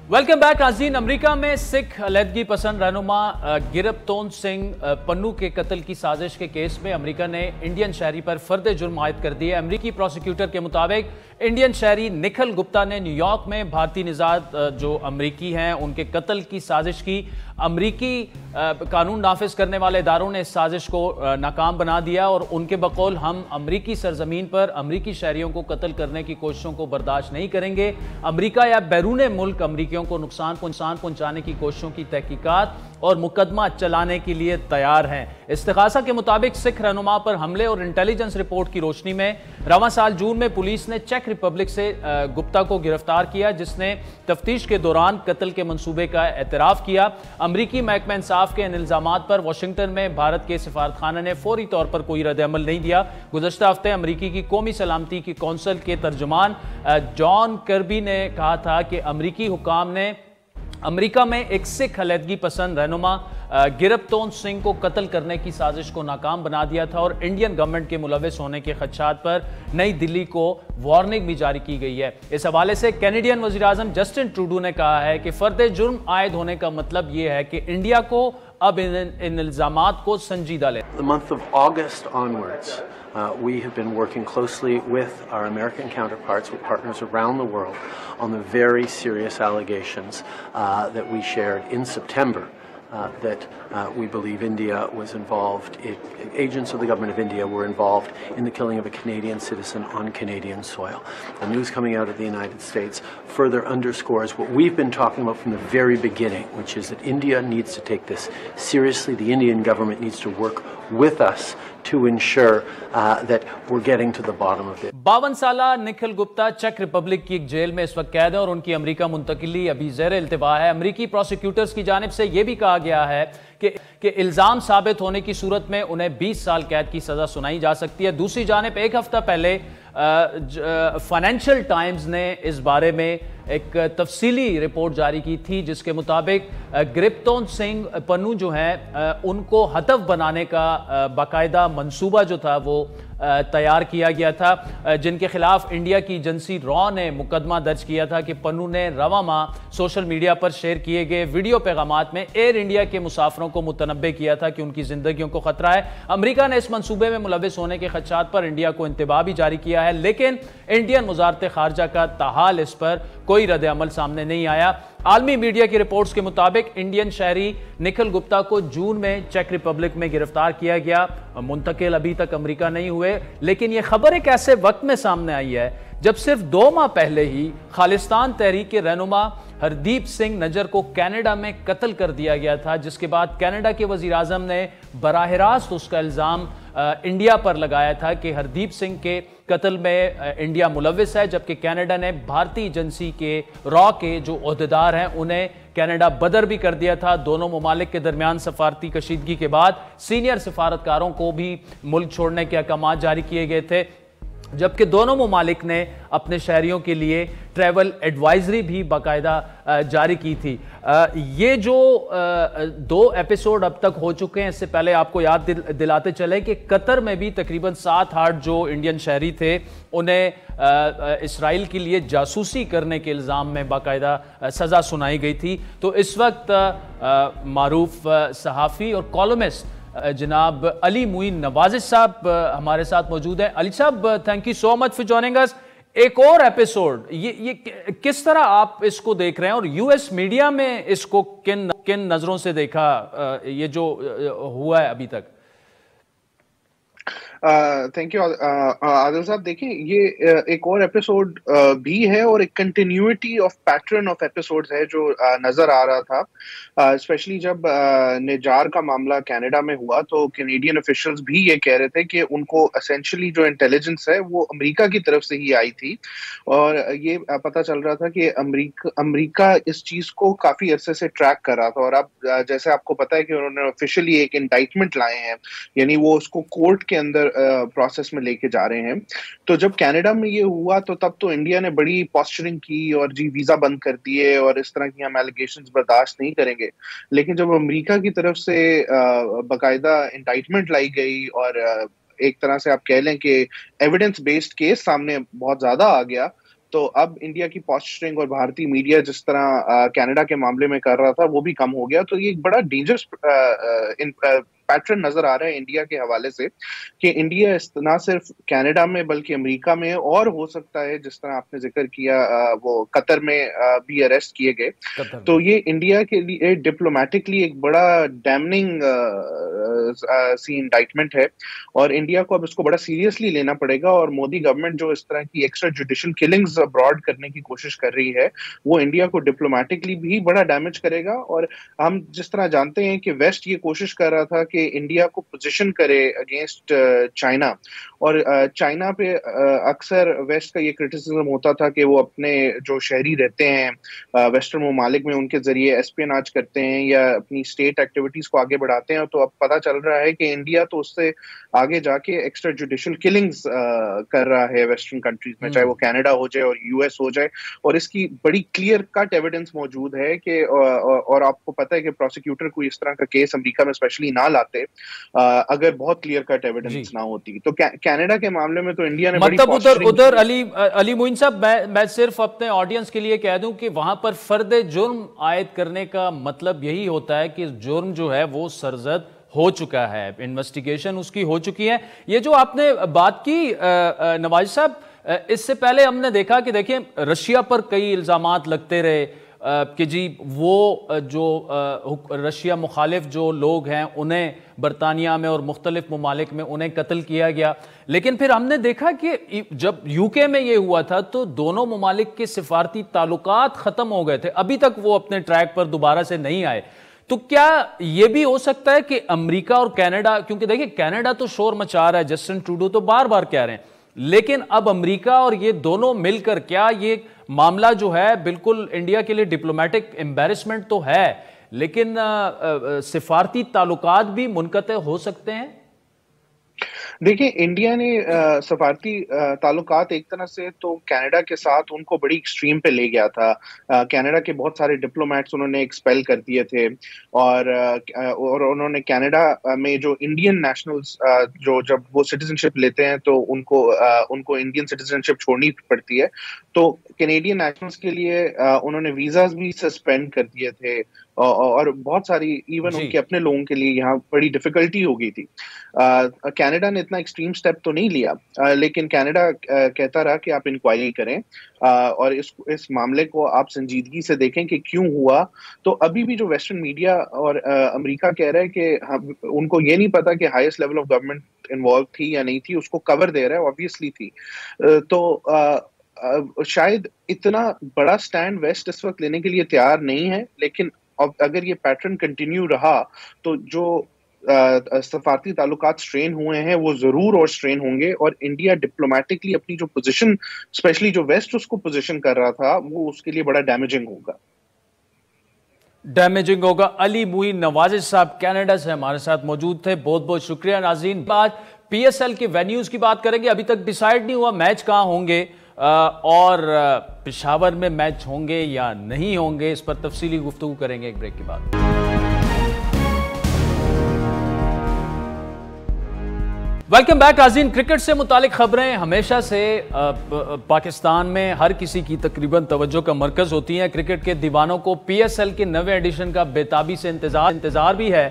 [SPEAKER 1] वेलकम बैक नाज़रीन। अमेरिका में सिख अलहदगी पसंद रहनुमा गिरफ्तोन सिंह पन्नू के कत्ल की साजिश के केस में अमेरिका ने इंडियन शहरी पर फर्द जुर्म आयद कर दिए। अमेरिकी प्रोसिक्यूटर के मुताबिक इंडियन शहरी निखिल गुप्ता ने न्यूयॉर्क में भारतीय निजात जो अमरीकी हैं उनके कत्ल की साजिश की। अमरीकी कानून नाफिज करने वाले इदारों ने इस साजिश को नाकाम बना दिया और उनके बकौल हम अमरीकी सरजमीन पर अमरीकी शहरियों को कत्ल करने की कोशिशों को बर्दाश्त नहीं करेंगे। अमरीका या बैरून मुल्क अमरीकियों को नुकसान पहुंचाने की कोशिशों की तहकीकात और मुकदमा चलाने के लिए तैयार हैं। इस्तिगासा के मुताबिक सिख रहनुमा पर हमले और इंटेलिजेंस रिपोर्ट की रोशनी में रवां साल जून में पुलिस ने चेक रिपब्लिक से गुप्ता को गिरफ्तार किया, जिसने तफ्तीश के दौरान कत्ल के मंसूबे का एतराफ किया। अमरीकी महकमा इंसाफ के इन इल्जामात पर वाशिंगटन में भारत के सिफारतखाना ने फौरी तौर पर कोई रद्द-ए-अमल नहीं दिया। गुज़श्ता हफ्ते अमरीकी की कौमी सलामती की कौंसिल के तर्जुमान जॉन कर्बी ने कहा था कि अमरीकी हुकाम ने अमेरिका में एक सिख अलहदगी पसंद रहनुमा गिरफ्तोन सिंह को कत्ल करने की साजिश को नाकाम बना दिया था और इंडियन गवर्नमेंट के मुलविस होने के खदशात पर नई दिल्ली को वार्निंग भी जारी की गई है। इस हवाले से कैनेडियन वज़ीर-ए-आज़म जस्टिन ट्रूडो ने कहा है कि फर्द जुर्म आयद होने का मतलब यह है कि इंडिया को अब इन इल्जामात को संजीदा ले।
[SPEAKER 13] The month of August onwards, we have been working closely with our American counterparts, with partners around the world, on the very serious allegations that we shared in September. That we believe India was involved, agents of the government of India were involved in the killing of a Canadian citizen on Canadian soil. The news coming out of the United States further underscores what we've been talking about from the very beginning, which is that India needs to take this seriously. The Indian government needs to work with us to ensure that we're getting to the bottom of it.
[SPEAKER 1] 52 साला Nikhil Gupta check Republic की एक jail में इस वक्त कैद है और उनकी अमेरिका मुंतकिली अभी ज़ेर इल्तिवा है। अमेरिकी प्रोसिक्यूटर्स की जानिब से यह भी कहा गया है कि इल्जाम साबित होने की सूरत में उन्हें 20 साल कैद की सजा सुनाई जा सकती है। दूसरी जानिब एक हफ्ता पहले फाइनेंशियल टाइम्स ने इस बारे में एक तफसीली रिपोर्ट जारी की थी, जिसके मुताबिक गिरफ्तोन सिंह पन्नू जो हैं उनको हतफ बनाने का बाकायदा मंसूबा जो था वो तैयार किया गया था, जिनके खिलाफ इंडिया की एजेंसी रॉ ने मुकदमा दर्ज किया था कि पन्नू ने रवा माह सोशल मीडिया पर शेयर किए गए वीडियो पैगामात में एयर इंडिया के मुसाफिरों को मुतनब्बे किया था कि उनकी जिंदगियों को खतरा है। अमेरिका ने इस मंसूबे में मुलविस होने के खदशात पर इंडिया को इंतबाह भी जारी किया है, लेकिन इंडियन वजारत खारजा का ताहाल इस पर कोई रद्द अमल सामने नहीं आया। आलमी मीडिया की रिपोर्ट्स के मुताबिक इंडियन शहरी निखिल गुप्ता को जून में चेक रिपब्लिक में गिरफ्तार किया गया। मुंतकिल अभी तक अमेरिका नहीं हुए, लेकिन यह खबर एक ऐसे वक्त में सामने आई है जब सिर्फ 2 माह पहले ही खालिस्तान तहरीक के रहनुमा हरदीप सिंह नजर को कनाडा में कत्ल कर दिया गया था, जिसके बाद कनाडा के वज़ीर-ए-आज़म ने बराह रास्त उसका इल्ज़ाम इंडिया पर लगाया था कि हरदीप सिंह के कत्ल में इंडिया मुलविस है, जबकि कनाडा ने भारतीय एजेंसी के रॉ के जो ओहदेदार हैं उन्हें कनाडा बदर भी कर दिया था। दोनों ममालिक के दरमियान सफारती कशीदगी के बाद सीनियर सिफारतकारों को भी मुल्क छोड़ने के अहकाम जारी किए गए थे, जबकि दोनों ममालिक ने अपने शहरियों के लिए ट्रैवल एडवाइजरी भी बाकायदा जारी की थी। ये जो 2 एपिसोड अब तक हो चुके हैं, इससे पहले आपको याद दिलाते चले कि कतर में भी तकरीबन 7-8 जो इंडियन शहरी थे उन्हें इसराइल के लिए जासूसी करने के इल्ज़ाम में बाकायदा सज़ा सुनाई गई थी। तो इस वक्त मारूफ सहाफ़ी और कॉलमिस्ट जनाब अली मुइन नवाजिश साहब हमारे साथ मौजूद हैं। अली साहब, thank you so much for joining अस। एक और एपिसोड, ये किस तरह आप इसको देख रहे हैं और यूएस मीडिया में इसको किन नजरों से देखा, ये जो हुआ है अभी तक?
[SPEAKER 14] थैंक यू आदिल साहब। देखिए, ये एक और एपिसोड भी है और एक continuity of pattern of episodes है जो नजर आ रहा था। स्पेशली जब निजार का मामला कनाडा में हुआ तो कैनेडियन ऑफिशियल्स भी ये कह रहे थे कि उनको एसेंशियली जो इंटेलिजेंस है वो अमेरिका की तरफ से ही आई थी, और ये पता चल रहा था कि अमेरिका इस चीज को काफी अरसे से ट्रैक कर रहा था। और अब जैसे आपको पता है कि उन्होंने ऑफिशियली एक इंडाइटमेंट लाए हैं, यानी वो उसको कोर्ट के अंदर प्रोसेस में लेके जा रहे हैं। तो जब कनाडा में ये हुआ तो तब तो इंडिया ने बड़ी पॉस्चरिंग की और जी वीजा बंद कर दिए और इस तरह की हम एलिगेशंस बर्दाश्त नहीं करेंगे। लेकिन जब अमेरिका की तरफ से बाकायदा इंडाइटमेंट लाई गई और एक तरह से आप कह लें कि एविडेंस बेस्ड केस सामने बहुत ज्यादा आ गया, तो अब इंडिया की पोस्चरिंग और भारतीय मीडिया जिस तरह कनाडा के मामले में कर रहा था वो भी कम हो गया। तो ये एक बड़ा डेंजरस पैटर्न नजर आ रहा है इंडिया के हवाले से कि इंडिया ना सिर्फ कनाडा में बल्कि अमेरिका में और हो सकता है, जिस तरह आपने जिक्र किया वो कतर में भी अरेस्ट किए गए। तो ये इंडिया के लिए डिप्लोमेटिकली एक बड़ा डैमनिंग सी इंडाइटमेंट है और इंडिया को अब इसको बड़ा सीरियसली लेना पड़ेगा। और मोदी गवर्नमेंट जो इस तरह की एक्स्ट्रा जुडिशियल किलिंग्स अब्रॉड करने की कोशिश कर रही है वो इंडिया को डिप्लोमेटिकली भी बड़ा डैमेज करेगा। और हम जिस तरह जानते हैं कि वेस्ट ये कोशिश कर रहा था कि इंडिया को पोजीशन करे अगेंस्ट चाइना, और चाइना पे अक्सर वेस्ट का ये क्रिटिसिज्म होता था कि वो अपने जो शहरी रहते हैं वेस्टर्न ममालिक में उनके जरिए एस्पियोनाज करते हैं या अपनी स्टेट एक्टिविटीज को आगे बढ़ाते हैं। तो अब पता चल रहा है कि इंडिया तो उससे आगे जाके एक्स्ट्रा जुडिशियल किलिंग्स कर रहा है वेस्टर्न कंट्रीज में, चाहे वो कनाडा हो जाए और यूएस हो जाए। और इसकी बड़ी क्लियर कट एविडेंस मौजूद है कि और आपको पता है कि प्रोसिक्यूटर कोई इस तरह का केस अमेरिका में स्पेशली ना लाते अगर बहुत क्लियर कट एविडेंस ना होती। तो कनाडा के मामले में तो इंडिया ने
[SPEAKER 1] मतलब उधर अली मोइन साहब, मैं सिर्फ अपने ऑडियंस के लिए कह दूं कि वहां पर फर्द जुर्म आयद करने का मतलब यही होता है कि जुर्म जो है वो सरजद हो चुका है, इन्वेस्टिगेशन उसकी हो चुकी है। ये जो आपने बात की नवाज साहब, इससे पहले हमने देखा कि देखिए रशिया पर कई इल्जामात लगते रहे कि जी वो जो रशिया मुखालिफ जो लोग हैं उन्हें बरतानिया में और मुख्तलिफ ममालिक में उन्हें कत्ल किया गया। लेकिन फिर हमने देखा कि जब यूके में ये हुआ था तो दोनों ममालिक के सिफारती ताल्लुकात ख़त्म हो गए थे, अभी तक वो अपने ट्रैक पर दोबारा से नहीं आए। तो क्या ये भी हो सकता है कि अमेरिका और कनाडा, क्योंकि देखिए कनाडा तो शोर मचा रहा है, जस्टिन ट्रूडो तो बार बार कह रहे हैं, लेकिन अब अमेरिका और ये दोनों मिलकर क्या ये मामला जो है बिल्कुल इंडिया के लिए डिप्लोमेटिक एम्बैरेसमेंट तो है, लेकिन सिफारती ताल्लुकात भी मुनक़ते हो सकते हैं?
[SPEAKER 14] देखिए इंडिया ने सफारती ताल्लुकात एक तरह से तो कनाडा के साथ उनको बड़ी एक्सट्रीम पे ले गया था। कनाडा के बहुत सारे डिप्लोमेट्स उन्होंने एक्सपेल कर दिए थे और उन्होंने कनाडा में जो इंडियन नेशनल्स जो जब वो सिटीजनशिप लेते हैं तो उनको इंडियन सिटीजनशिप छोड़नी पड़ती है। तो कैनेडियन नेशनल्स के लिए उन्होंने वीजाज भी सस्पेंड कर दिए थे और बहुत सारी इवन उनके अपने लोगों के लिए यहाँ बड़ी डिफिकल्टी हो गई थी। कनाडा ने इतना एक्सट्रीम स्टेप तो नहीं लिया, लेकिन कनाडा कहता रहा कि आप इंक्वायरी करें और इस मामले को आप संजीदगी से देखें कि क्यों हुआ। तो अभी भी जो वेस्टर्न मीडिया और अमेरिका कह रहा है कि उनको ये नहीं पता कि highest level of government involve थी या नहीं थी, उसको कवर दे रहा है, ऑब्वियसली थी। तो शायद इतना बड़ा स्टैंड वेस्ट इस वक्त लेने के लिए तैयार नहीं है, लेकिन अगर ये पैटर्न कंटिन्यू रहा तो जो सफारती ताल्लुकात स्ट्रेन हुए हैं वो जरूर और स्ट्रेन होंगे और इंडिया डिप्लोमेटिकली अपनी जो पोजीशन, स्पेशली जो वेस्ट उसको पोजीशन कर रहा था, वो उसके लिए बड़ा डैमेजिंग होगा।
[SPEAKER 1] अली मोइन नवाज़ साहब कनाडा से हमारे साथ मौजूद थे, बहुत बहुत शुक्रिया। नाज़रीन, बात PSL के वेन्यूज की बात करेंगे। अभी तक डिसाइड नहीं हुआ मैच कहां होंगे और पेशावर में मैच होंगे या नहीं होंगे, इस पर तफसीली गुफ्तगू करेंगे एक ब्रेक के बाद। वेलकम बैक नाज़रीन। क्रिकेट से मुतालिक खबरें हमेशा से पाकिस्तान में हर किसी की तकरीबन तवज्जो का मरकज़ होती हैं। क्रिकेट के दीवानों को PSL के नवे एडिशन का बेताबी से इंतजार भी है,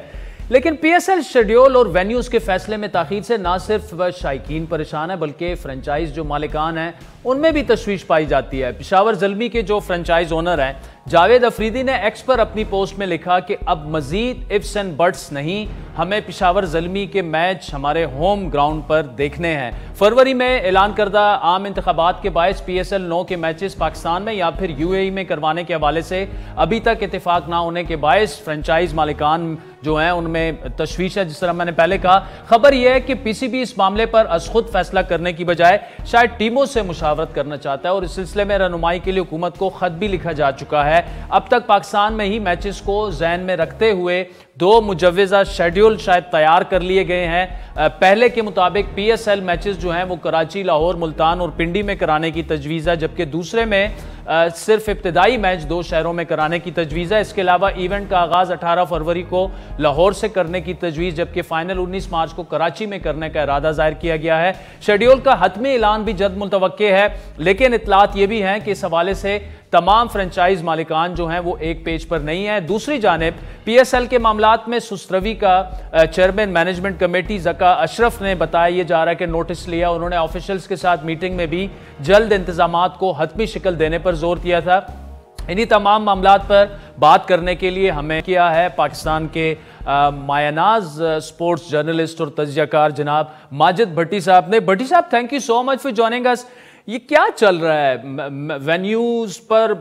[SPEAKER 1] लेकिन PSL शेड्यूल और वेन्यूज़ के फैसले में ताख़ीर से ना सिर्फ शायकीन परेशान है बल्कि फ्रेंचाइज जो मालिकान हैं उनमें भी तशवीश पाई जाती है। पेशावर ज़ल्मी के जो फ्रेंचाइज ओनर हैं जावेद अफरीदी ने एक्स पर अपनी पोस्ट में लिखा कि अब मजीद इफ्स एंड बट्स नहीं, हमें पेशावर ज़ल्मी के मैच हमारे होम ग्राउंड पर देखने हैं। फरवरी में ऐलान करदा आम इंतखाबात के बायस PSL 9 के मैचेस पाकिस्तान में या फिर UAE में करवाने के हवाले से अभी तक इत्तेफाक ना होने के बायस फ्रेंचाइज मालिकान जो हैं उनमें तशवीश है। जिस तरह मैंने पहले कहा, खबर यह है कि PCB इस मामले पर अज खुद फैसला करने की बजाय शायद टीमों से मुशावरत करना चाहता है और इस सिलसिले में रहनुमाई के लिए हुकूमत को खत भी लिखा जा चुका है। अब तक पाकिस्तान में ही मैचेस को जहन में रखते हुए 2 मुजव्वज़ा शेड्यूल शायद तैयार कर लिए गए हैं। पहले के मुताबिक PSL मैचेस जो हैं वो कराची, लाहौर, मुल्तान और पिंडी में कराने की तजवीज़ है, जबकि दूसरे में सिर्फ इब्तदाई मैच 2 शहरों में कराने की तजवीज़ है। इसके अलावा इवेंट का आगाज़ 18 फरवरी को लाहौर से करने की तजवीज़, जबकि फाइनल 19 मार्च को कराची में करने का इरादा जाहिर किया गया है। शेड्यूल का हतमी ऐलान भी जल्द मुतवक्के है, लेकिन इतलात ये भी हैं कि इस हवाले से तमाम फ्रेंचाइज मालिकान जो हैं वो एक पेज पर नहीं है। दूसरी जानिब PSL के मामलात में सुस्रवी का chairman management committee Zaka Ashraf ने बताया, ये जा रहा है कि नोटिस लिया। उन्होंने ऑफिशियल्स के साथ मीटिंग में भी जल्द इंतजामात को हतमी शक्ल देने पर जोर दिया था। इन्हीं तमाम मामलात पर बात करने के लिए हमें किया है पाकिस्तान के मायनाज स्पोर्ट्स जर्नलिस्ट और तज्जियाकार जनाब माजिद भट्टी साहब ने। भट्टी साहब, thank you so much for joining अस। ये क्या चल रहा है? वेन्यूज पर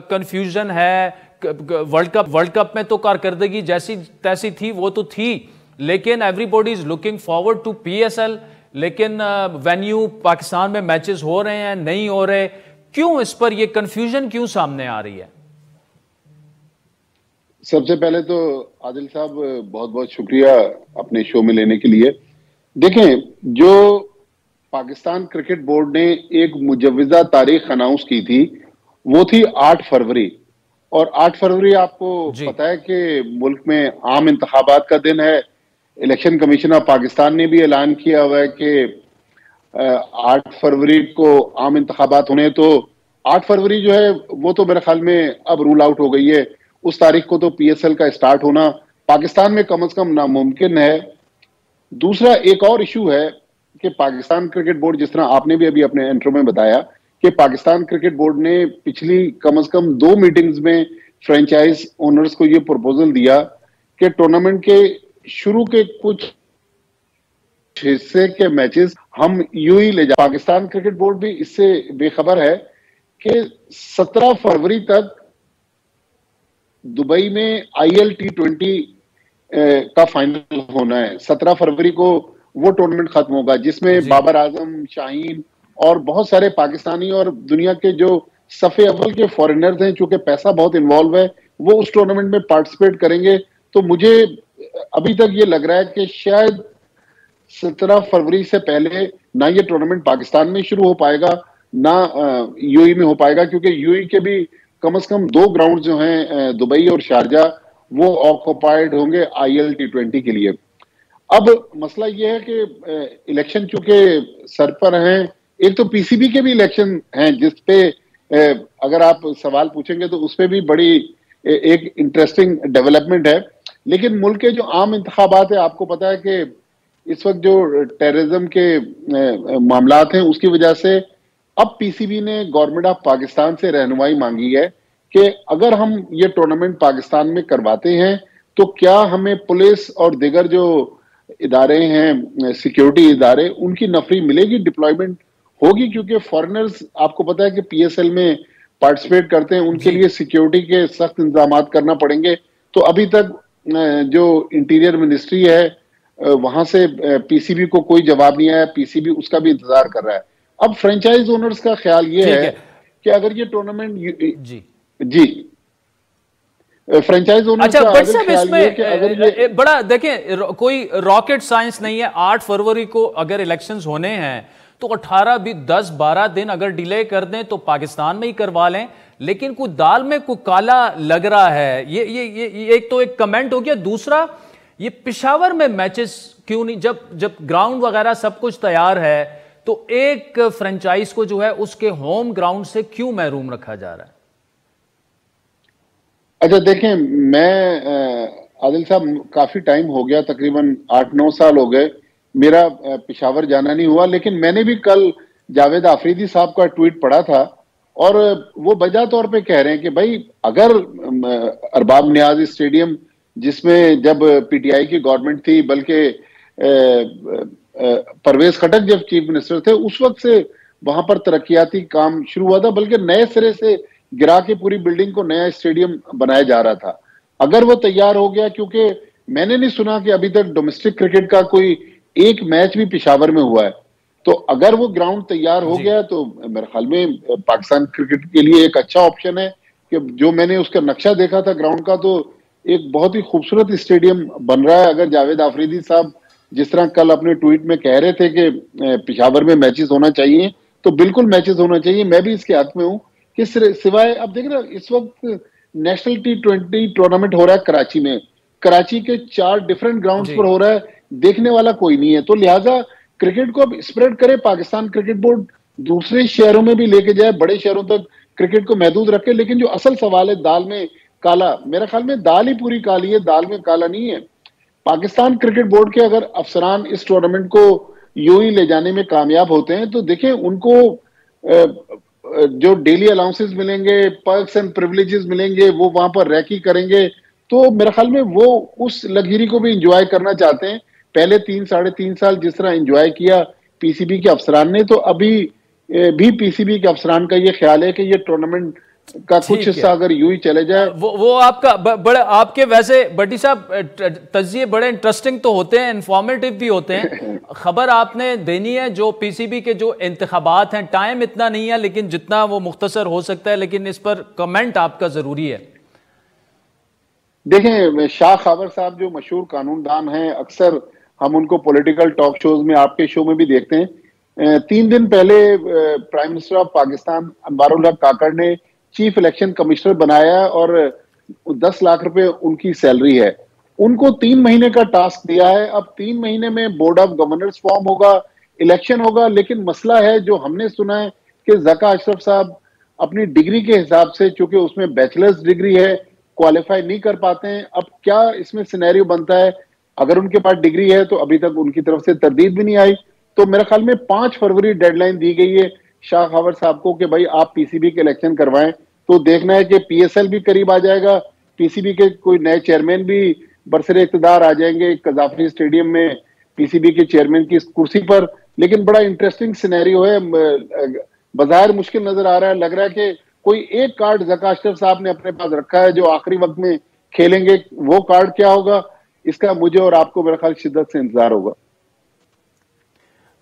[SPEAKER 1] कंफ्यूजन है। वर्ल्ड कप में तो कारकर्दगी जैसी तैसी थी वो तो थी, लेकिन everybody is looking forward to PSL। लेकिन वेन्यू पाकिस्तान में मैचेस हो रहे हैं, नहीं हो रहे, क्यों इस पर ये कंफ्यूजन क्यों सामने आ रही है?
[SPEAKER 15] सबसे पहले तो आदिल साहब बहुत बहुत शुक्रिया अपने शो में लेने के लिए। देखें, जो पाकिस्तान क्रिकेट बोर्ड ने एक मुजव्वज़ा तारीख अनाउंस की थी वो थी 8 फरवरी, और 8 फरवरी आपको पता है कि मुल्क में आम इंतखाबात का दिन है। इलेक्शन कमीशन ऑफ पाकिस्तान ने भी ऐलान किया हुआ है कि 8 फरवरी को आम इंतखाबात होने, तो 8 फरवरी जो है वो तो मेरे ख्याल में अब रूल आउट हो गई है। उस तारीख को तो PSL का स्टार्ट होना पाकिस्तान में कम से कम नामुमकिन है। दूसरा एक और इशू है कि पाकिस्तान क्रिकेट बोर्ड, जिस तरह आपने भी अभी अपने इंट्रो में बताया कि पाकिस्तान क्रिकेट बोर्ड ने पिछली कम से कम 2 मीटिंग्स में फ्रेंचाइज ओनर्स को ये प्रपोजल दिया कि टूर्नामेंट के शुरू के कुछ हिस्से के मैचेस हम यूं ही ले जा। पाकिस्तान क्रिकेट बोर्ड भी इससे बेखबर है कि 17 फरवरी तक दुबई में IL T20 का फाइनल होना है। 17 फरवरी को वो टूर्नामेंट खत्म होगा, जिसमें बाबर आजम, शाहीन और बहुत सारे पाकिस्तानी और दुनिया के जो सफे अव्वल के फॉरेनर्स हैं, चूंकि पैसा बहुत इन्वॉल्व है, वो उस टूर्नामेंट में पार्टिसिपेट करेंगे। तो मुझे अभी तक ये लग रहा है कि शायद 17 फरवरी से पहले ना ये टूर्नामेंट पाकिस्तान में शुरू हो पाएगा, ना UAE में हो पाएगा, क्योंकि UAE के भी कम से कम 2 ग्राउंड जो हैं दुबई और शारजा, वो ऑक्युपाइड होंगे IL T20 के लिए। अब मसला ये है कि इलेक्शन चूंकि सर पर हैं, एक तो PCB के भी इलेक्शन हैं, जिसपे अगर आप सवाल पूछेंगे तो उसपे भी बड़ी एक इंटरेस्टिंग डेवलपमेंट है। लेकिन मुल्क के जो आम इंतखाबात है, आपको पता है कि इस वक्त जो टेररिज्म के मामलात हैं, उसकी वजह से अब PCB ने गवर्नमेंट ऑफ पाकिस्तान से रहनुमाई मांगी है कि अगर हम ये टूर्नामेंट पाकिस्तान में करवाते हैं तो क्या हमें पुलिस और दीगर जो इदारे हैं, सिक्योरिटी इदारे, उनकी नफरी मिलेगी, डिप्लॉयमेंट होगी, क्योंकि फॉरेनर्स आपको पता है कि PSL में पार्टिसिपेट करते हैं, उनके लिए सिक्योरिटी के सख्त इंतजाम करना पड़ेंगे। तो अभी तक जो इंटीरियर मिनिस्ट्री है वहां से PCB को कोई जवाब नहीं आया। PCB उसका भी इंतजार कर रहा है। अब फ्रेंचाइज ओनर्स का ख्याल ये है कि अगर ये टूर्नामेंट जी फ्रेंचाइज ओनर,
[SPEAKER 1] अच्छा बट साहब, इसमें बड़ा देखें, कोई रॉकेट साइंस नहीं है। 8 फरवरी को अगर इलेक्शंस होने हैं तो 18 भी 10-12 दिन अगर डिले कर दें तो पाकिस्तान में ही करवा लें, लेकिन कोई दाल में कोई काला लग रहा है। ये एक तो एक कमेंट हो गया। दूसरा, ये पेशावर में मैचेस क्यों नहीं? जब ग्राउंड वगैरह सब कुछ तैयार है तो एक फ्रेंचाइज को जो है उसके होम ग्राउंड से क्यों महरूम रखा जा रहा है?
[SPEAKER 15] अच्छा देखें, मैं आदिल साहब काफी टाइम हो गया, तकरीबन 8-9 साल हो गए मेरा पेशावर जाना नहीं हुआ। लेकिन मैंने भी कल जावेद आफरीदी साहब का ट्वीट पढ़ा था, और वो वजह तौर पे कह रहे हैं कि भाई अगर अरबाब नियाज स्टेडियम, जिसमें जब PTI की गवर्नमेंट थी, बल्कि परवेज खटक जब चीफ मिनिस्टर थे, उस वक्त से वहां पर तरक्याती काम शुरू हुआ था, बल्कि नए सिरे से गिरा के पूरी बिल्डिंग को नया स्टेडियम बनाया जा रहा था। अगर वो तैयार हो गया, क्योंकि मैंने नहीं सुना कि अभी तक डोमेस्टिक क्रिकेट का कोई एक मैच भी पेशावर में हुआ है, तो अगर वो ग्राउंड तैयार हो गया तो मेरे ख्याल में पाकिस्तान क्रिकेट के लिए एक अच्छा ऑप्शन है। कि जो मैंने उसका नक्शा देखा था ग्राउंड का, तो एक बहुत ही खूबसूरत स्टेडियम बन रहा है। अगर जावेद आफरीदी साहब जिस तरह कल अपने ट्वीट में कह रहे थे कि पेशावर में मैचेस होना चाहिए, तो बिल्कुल मैचेस होना चाहिए। मैं भी इसके हक में हूँ कि सिवाय अब देख रहे इस वक्त नेशनल T20 टूर्नामेंट हो रहा है कराची में, कराची के 4 डिफरेंट ग्राउंड्स पर हो रहा है, देखने वाला कोई नहीं है। तो लिहाजा क्रिकेट को अब स्प्रेड करे, पाकिस्तान क्रिकेट बोर्ड दूसरे शहरों में भी लेके जाए, बड़े शहरों तक क्रिकेट को महदूद रखे। लेकिन जो असल सवाल है दाल में काला, मेरा ख्याल में दाल ही पूरी काली है, दाल में काला नहीं है। पाकिस्तान क्रिकेट बोर्ड के अगर अफसरान इस टूर्नामेंट को यूं ही ले जाने में कामयाब होते हैं तो देखें उनको जो डेली अलाउंसेस मिलेंगे, पर्क्स एंड प्रिविलेजेस मिलेंगे, वो वहां पर रैकी करेंगे। तो मेरे ख्याल में वो उस लग्जरी को भी इंजॉय करना चाहते हैं। पहले 3-3.5 साल जिस तरह इंजॉय किया पीसीबी के अफसरान ने, तो अभी भी पीसीबी के अफसरान का ये ख्याल है कि ये टूर्नामेंट का कुछ हिस्सा अगर यूं ही चले जाए।
[SPEAKER 1] वो आपका बड़े आपके वैसे भट्टी साहब तज्जिए बड़े इंटरेस्टिंग तो होते हैं, इंफॉर्मेटिव भी होते हैं। खबर आपने देनी है जो पीसीबी के जो इंतखाबात हैं, टाइम इतना नहीं है लेकिन जितना वो मुख्तसर हो सकता है, लेकिन इस पर कमेंट आपका जरूरी है।
[SPEAKER 15] देखें शाह खबर साहब जो मशहूर कानूनदान हैं, अक्सर हम उनको पॉलिटिकल टॉक शोज में, आपके शो में भी देखते हैं। 3 दिन पहले prime minister of Pakistan Anwarul हक काकड़ ने चीफ इलेक्शन कमिश्नर बनाया और 10 लाख रुपए उनकी सैलरी है। उनको 3 महीने का टास्क दिया है। अब 3 महीने में बोर्ड ऑफ गवर्नर्स फॉर्म होगा, इलेक्शन होगा। लेकिन मसला है जो हमने सुना है कि ज़का अशरफ साहब अपनी डिग्री के हिसाब से, चूंकि उसमें बैचलर्स डिग्री है, क्वालिफाई नहीं कर पाते हैं। अब क्या इसमें सिनेरियो बनता है, अगर उनके पास डिग्री है तो अभी तक उनकी तरफ से तरदीद भी नहीं आई। तो मेरे ख्याल में 5 फरवरी डेडलाइन दी गई है शाह खबर साहब को कि भाई आप पीसीबी के इलेक्शन करवाएं। तो देखना है कि पीएसएल भी करीब आ जाएगा, पीसीबी के कोई नए चेयरमैन भी बरसरे इक़्तिदार आ जाएंगे कज़ाफ़री स्टेडियम में पीसीबी के चेयरमैन की कुर्सी पर। लेकिन बड़ा इंटरेस्टिंग सिनेरियो है, बज़ाहिर मुश्किल नजर आ रहा है। लग रहा है कि कोई एक कार्ड ज़का अशरफ साहब ने अपने पास रखा है जो आखिरी वक्त में खेलेंगे। वो कार्ड क्या होगा, इसका मुझे और आपको मेरा ख्याल शिद्दत से इंतजार होगा।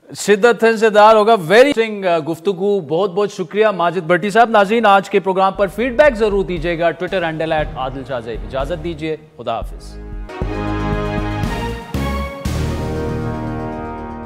[SPEAKER 1] शिद्दत से इंतजार होगा। वेरी इंटरेस्टिंग गुफ्तगू, बहुत बहुत शुक्रिया माजिद भट्टी साहब। नाज़रीन आज के प्रोग्राम पर फीडबैक जरूर दीजिएगा। ट्विटर हैंडल @आदिल शाह ज़ैद। इजाजत दीजिए, खुदा हाफिज।